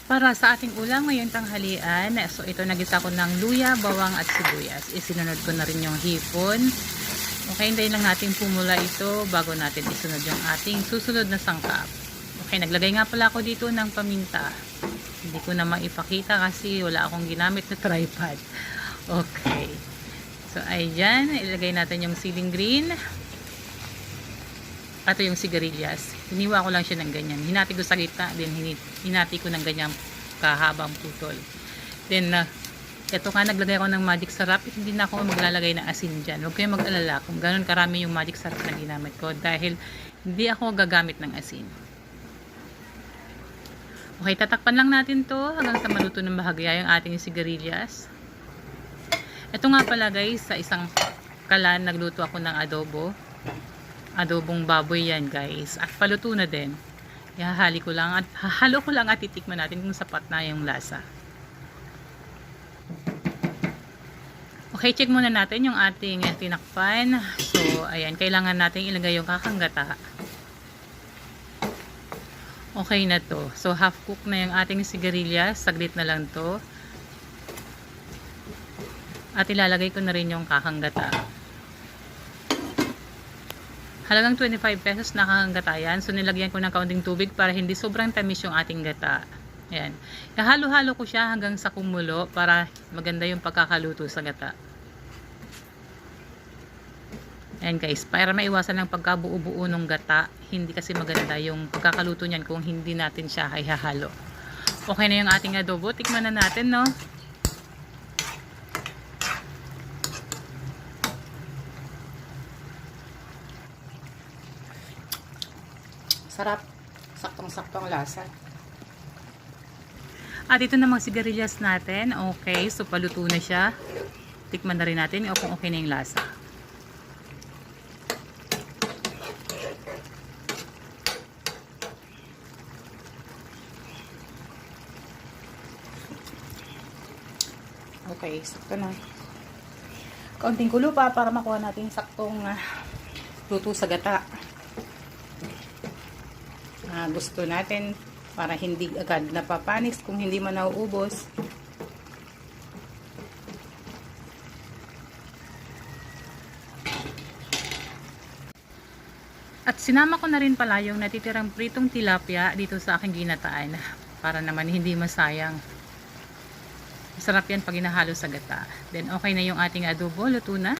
Para sa ating ulam ngayong tanghalian, so ito nagisa ko ng luya, bawang at sibuyas. Isinunod ko na rin yung hipon. Okay, hintayin lang natin pumula ito bago natin isunod yung ating susunod na sangkap. Okay, naglagay nga pala ako dito ng paminta. Hindi ko na maipakita kasi wala akong ginamit na tripod. Okay. So, ayan, ilagay natin yung siling green. Ito yung sigarilyas. Hiniwa ko lang siya ng ganyan. Hinati ko sa gitna, then hinati ko ng ganyan kahabang putol. Then, ito nga, naglagay ako ng magic sarap. Hindi na ako maglalagay ng asin dyan. Huwag kayong mag-alala kung gano'n karami yung magic sarap na ginamit ko dahil hindi ako gagamit ng asin. Okay, tatakpan lang natin to hanggang sa maluto ng bahagya yung ating sigarilyas. Ito nga pala guys, sa isang kalan nagluto ako ng adobo. Adobong baboy yan guys. At paluto na din. Ihahalo ko lang at titikman natin kung sapat na yung lasa. Okay, check muna natin yung ating tinakpan. So, ayan, kailangan natin ilagay yung kakanggata. Okay na to. So, half cook na yung ating sigarilyas. Saglit na lang to. At ilalagay ko na rin yung kakanggata. Halagang 25 pesos nakakanggata yan. So, nilagyan ko ng kaunting tubig para hindi sobrang tamis yung ating gata. Ayan. Halo-halo ko siya hanggang sa kumulo para maganda yung pagkakaluto sa gata. Ayan guys, para maiwasan ng pagkabuo-buo ng gata, hindi kasi maganda yung pagkakaluto niyan kung hindi natin siya ihahalo. Okay na yung ating adobo. Tikman na natin, no? Sarap. Saktong-saktong lasa. At ito na mga sigarilyas natin. Okay, so paluto na siya. Tikman na rin natin kung okay na yung lasa. Okay, sakto na. Kaunting kulo pa para makuha natin yung saktong luto sa gata. Gusto natin para hindi agad napapanis kung hindi man nauubos. At sinama ko na rin pala yung natitirang pritong tilapia dito sa aking ginataan para naman hindi masayang. Masarap yan pag inahalo sa gata. Then okay na yung ating adobo, luto na.